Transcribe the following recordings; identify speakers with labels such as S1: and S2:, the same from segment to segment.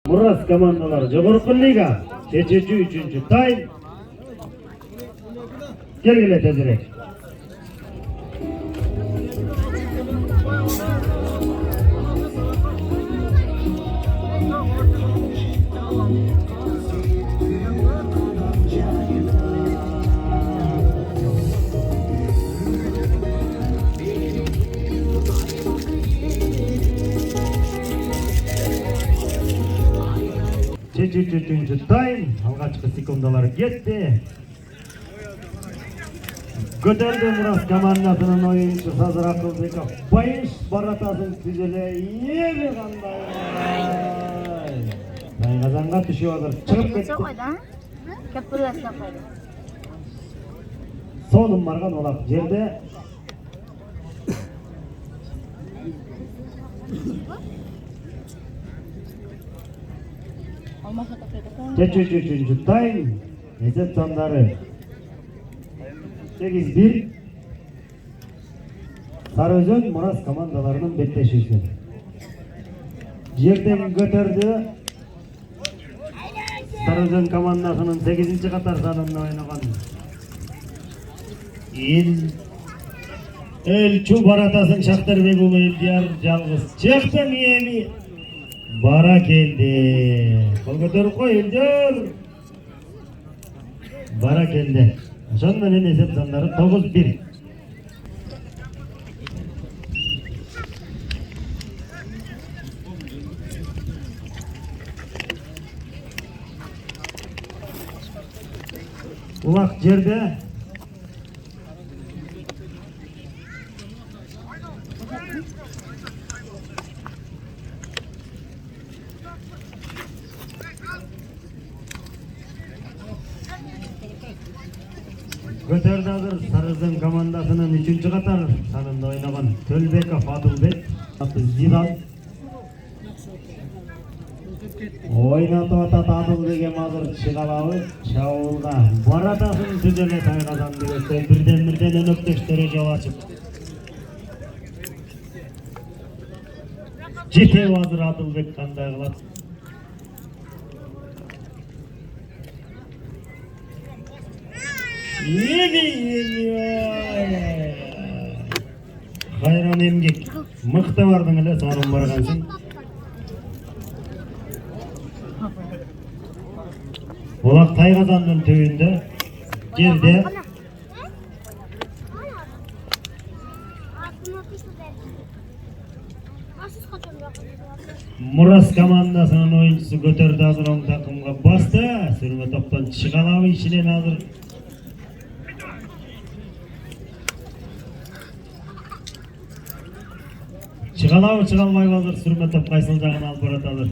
S1: Muras komandalari Jogorku Liga 3-3 time. Kelgile tezirek. Üçüncü time. Algaçkı sekundalari ketdi. Göterdi Muras komandasının oyuncusu Sazır Akılbekov. Bayış baratasın tüzele yemi qanday. Tayqazanға түшүп атыр. Чыгып кетти.
S2: Капуласына қойды.
S1: Сонун барган олақ жерде. Üçüncü time. Esep sandары 8-1. Sarıözön Muras komandalарынын беттешүүсү. Жерден көтөрдү. Sarıözön komandasынын 8-катар санында ойногон. Элчу баратасын Шахтарбек уулу Элдияр жалгыз чыкты эми. Бара келди. Кол көтөрүп кой Элдияр. Бара келди. Ошон менен эсеп сандары 9-1. Улак жерде. Көтөрдү азыр Sarıözөн командасынын 3-катар санында ойногон Төлбеков Адылбек аты Зидан. Ойнатып атат Адылбек азыр чыгалабы чабуулга баратасын түзөлө тайгазанды көтөрүп бирден өнөктөштөрү жол ачып. Жетеби азыр Адылбек кандай кылат? Кайран эмгек. Мыкты бардың эле, сонун баргансың. Улак Тайгазандын төбүндө жерде. Мурас командасынын оюнчусу көтөрдү азыр оң такымга басты. Сүрмө топтон чыгалабы ишинен азыр. Чыгалабы чыгалбайбы азыр сүрмө топ кайсыл жагына алып барат азыр.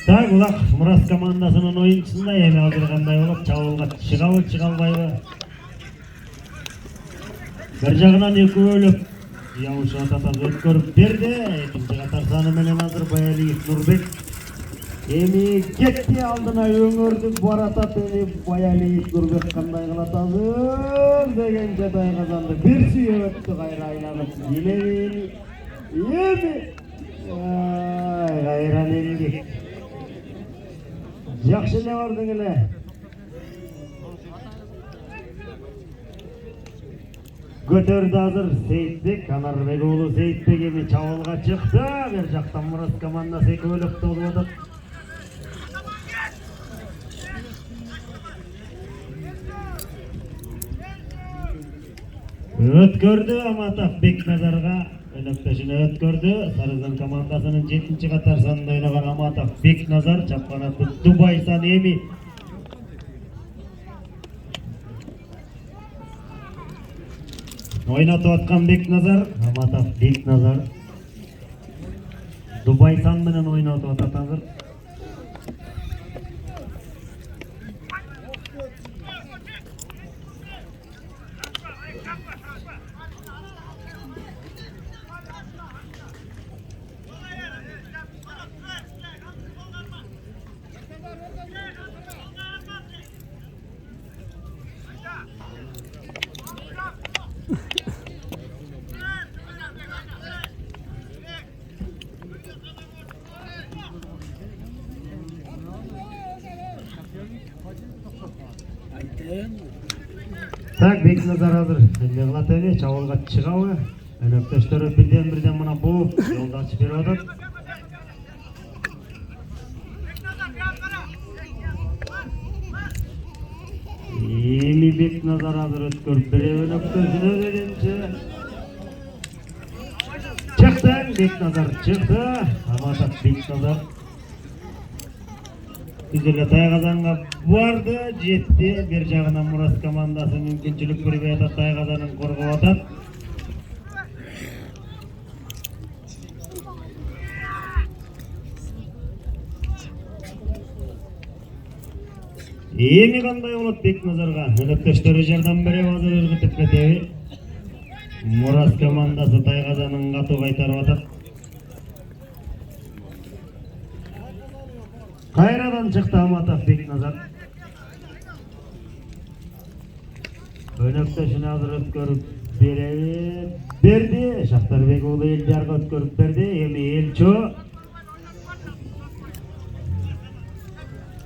S1: Так, улак Мурас командасынын оюнчусунда эми азыр кандай болот? Чабуулга чыгабы чыгалбайбы? Bir жагынан экөөлөп Явуш ататан өткөрүп берди. Экинчи катар саны менен азыр Баялиев Нурбек. Эми кетти алдына өңөрдү баратат эми Баялиев Нурбек кандай кылат азыр дегенче Тайгазанды бир сүйөп өттү кайра айланып. Эми кайран эмгек. Жакшы эле бардың эле. Götürdü hazır Seyitbek, Kanarbek oğlu Seyitbek emi çavulga çıktı. Bir jaktan Murat komandası ekölüp doluyordu. Ötkürdü Amatov Beknazarga önökteşini ötkürdü. Sarıözön komandasının 7-катар sanında oynagan Amatov Beknazar çapkanatı Dubaysan emi. Oynatып аткан Бекназар, Аматов Бекназар. Дубайсан менен ойнатып атат азыр. Так, Бекназар hazır. Şimdi Glatani çavolga çıgağı. Önökteşleri birden buna bu yolda açıp berip atat. Emi Beknazar hazır ötkörüp bire önökteşini öğrenince. Çıktı, Beknazar çıktı. Amatat Beknazar. Güzel Taygazan'a vardı, jetti. Bir jagынан Murat komandası mümkünçülük berip atat, Taygazan'ın korgop atat. Эми кандай болот Бекназарга? Өнөктөштөрү жардам берип азыр ыргытып кетеби. Мурас командасы Тайгазанын катуу кайтарып атат. Кайрадан чыкты Аматов Бекназар. Өнөктөшүнө азыр өткөрүп берди. Шахтарбек уулу Элдиярга өткөрүп берди. Эми Элчо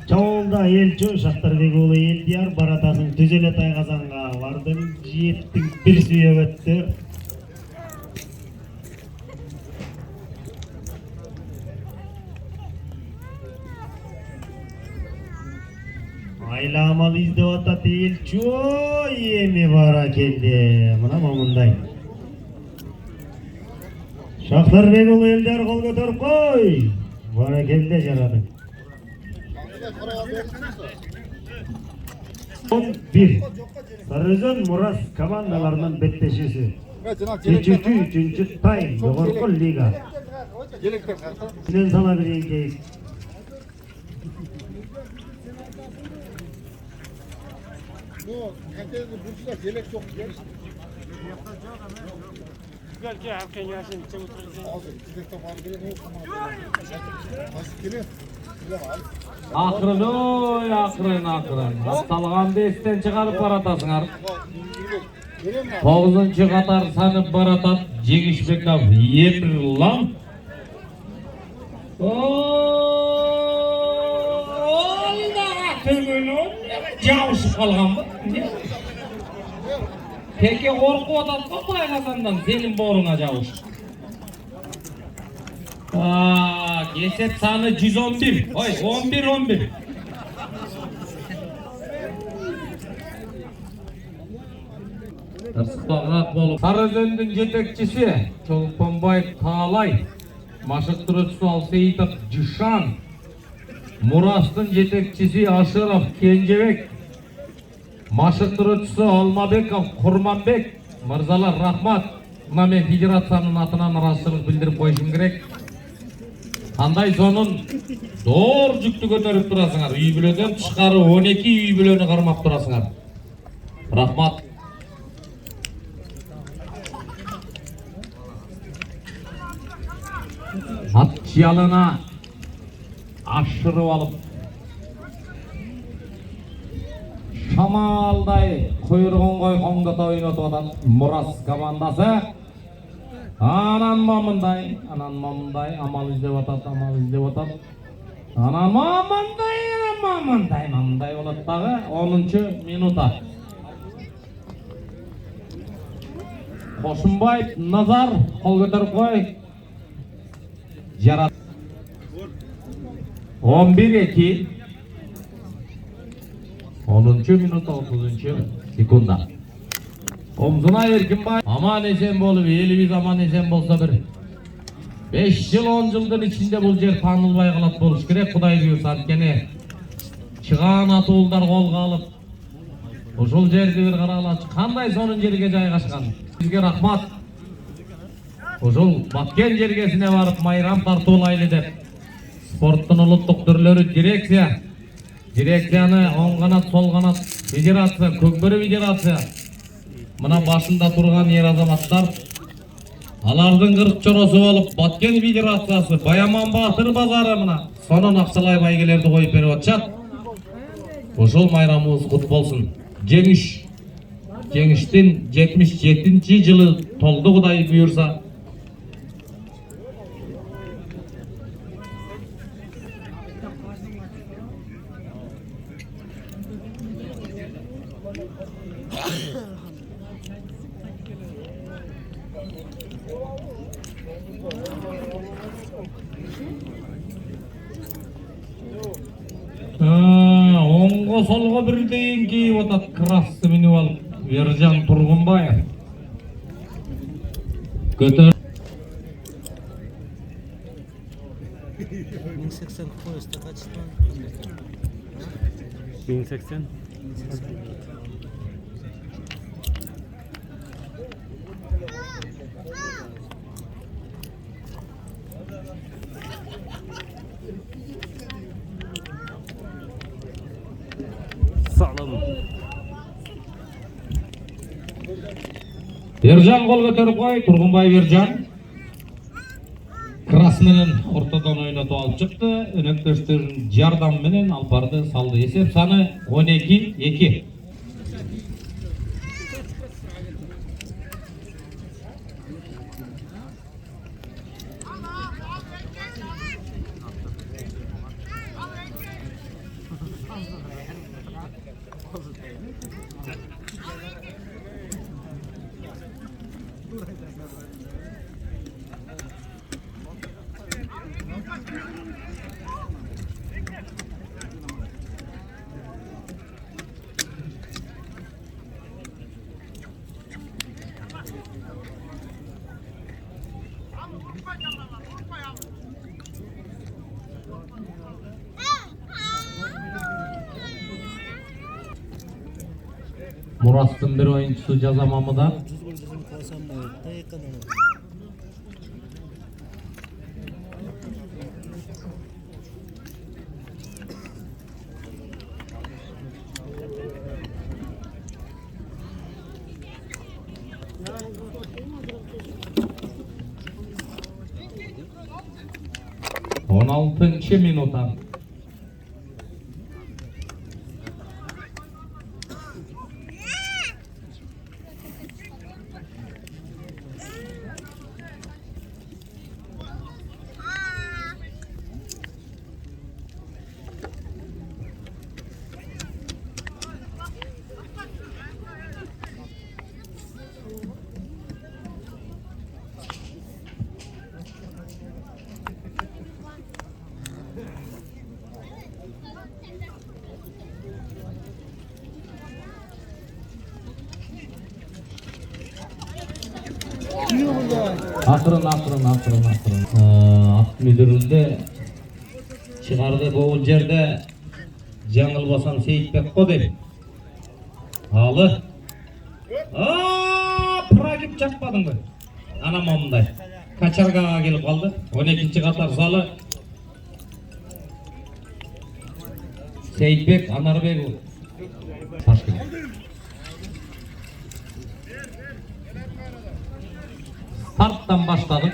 S1: Чоолда Элчо Шахтарбек уулу Элдияр баратасын түзеле Тайгазанга бардым. Жеттин бир сүйөп өттү. Айламал издеп атат Элчо. Эми бара келди. Мына момундай. Шахтарбек уулу Элдияр кол көтөрүп кой. Бара келди жарады. 11. Sarıcan Muras komandalarının betteshisi. 3-3 tayim Yogorku Liga. Sinen sana bir yenkeyik.
S3: Belki erken yaşın için
S4: Akırın oy akırın. Bastalgan besten çıkarıp baratasыңар. 9-cı Katar sanıp baratat Jegişbekov Emrlan. Jauşup kalgan mı? Peki korkup atat Taygazandan senin boruna jauş. Keset sanı 111. Oy 11. Tırsıklarrak bolup Sarıözündün jetekçisi Çolponbay Taalay, Maşıktırıcısı Alseyitov Jışan, Murastın jetekçisi Aşırov Kenjebek, Maşıktırıcısı Almabekov Kurmanbek. Mırzalar rahmat. Buna men federatsiyanın atынан ырашчылык билдирип коюшум керек. Кандай сонун доор жүктү көтөрүп турасыңар. Үй бүлөдөн тышкары 12 үй бүлөнү кармап турасыңар. Рахмат. Ат чыялына ашырып алып шамалдай куйругун койгондо ойнотуп атат Мурас командасы. Анан мамындай амал издеп атат. Анан мамындай болот дагы 10-минута. Кошунбаев Назар кол көтөрүп кой. Жарат 11-2. 10-минута 30-секунда. Omzuna Erkinbay aman esen bolup, elimiz aman esen bolsa bir 5 yıl 10 yıldır içinde bu yer tanılbay kalat boluş gerek. Kuday buyursa antkeni çıgan atуулдар kolga alıp ошол жерди bir карагылачы кандай сонун жерге жайгашкан. Бизге рахмат. Ошол баткен жергесине барып майрам тартуулайлы деп спорттун улуттук түрлөрү дирекцияны оң канат сол канат федерация көкбөрү федерация мына башында турган ер азаматтар алардын кырк чоросу болуп Баткен федерациясы Баяман Батыр базары мына сонун акчалай байгелерди коюп берип атышат. Ошол майрамыбыз кут болсун. Жеңиштин 77-жылы толду Кудай буйурса. Оңго солго бирдейин кийип атат крассы минип алып Ержан Тургунбаев. Көтөр
S5: 1080 поезда качество.
S3: 1080. Sağlam.
S4: Ержан кол көтөрүп кой, Тургунбаев Ержан. Крас менен ортодон ойнотуп алып чыкты. Өнөктөштөрүн жардам менен алып барды, салды. Эсеп саны 12-2. Murast'ın bir oyuncusu Caza Mamı'da. On 16. minuta. Akırın. At müdüründe çıkardı bu yerde Жаңыл Basan Seyitbek Kodem. Alı. Pragip çakmadın mı? Anam onday. Kaçargağa gelip kaldı. 12. katar zalı. Seyitbek Anarbek. Starttan başladık.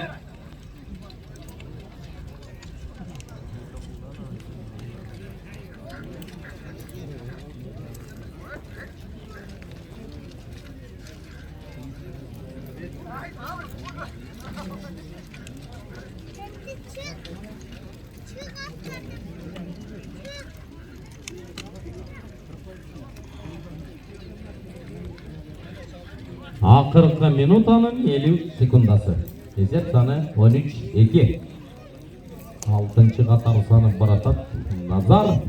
S4: Akırkı minutanın 50 sekundası. Esep sanı 13-2. 6. katar sanı Baratat Nazar.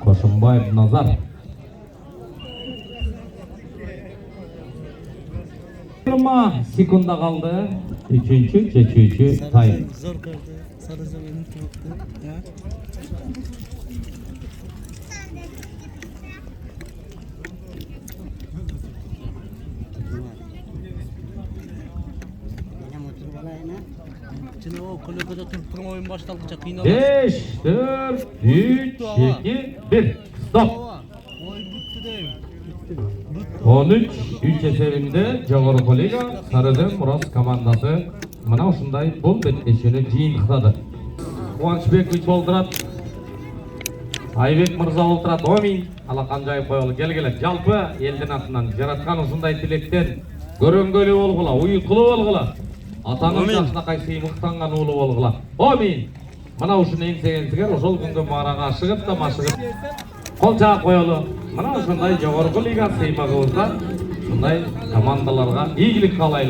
S4: Koşumbayev Nazar. 20 sekunda kaldı. 3. Çeçücü time.
S5: Zor kaldı. Sadece benim tuttu. Ya. Şimdi o kulübede Türk'ün oyun başladıkça kıynalar.
S4: 5, 4, 3, 2, 1. Stop.
S5: Oyun bitti değil.
S4: 13 esebinde Jogorku Kollega Sarıdın Muras komandası mana ушундай бул беттешүүнү жыйынтыктады. Кубанычбек болдурат. Айбек мырза болдурат. 10.000 Алаканжаев коелу келгиле. Жалпы элдин атынан жараткан ушундай тилектен көрөнгөлүү болгула, уйкулуу болгула. Атанын жакшынакай сыймыктанган уулу болгула. 10.000 мына ушуну эңсегенсигер ошол күнгө марага ашыгып да машыгып кол жаап коелу. Мына ушундай жогорку лига сыймагыбызда Ушундай командаларга ийгилик каалайлы.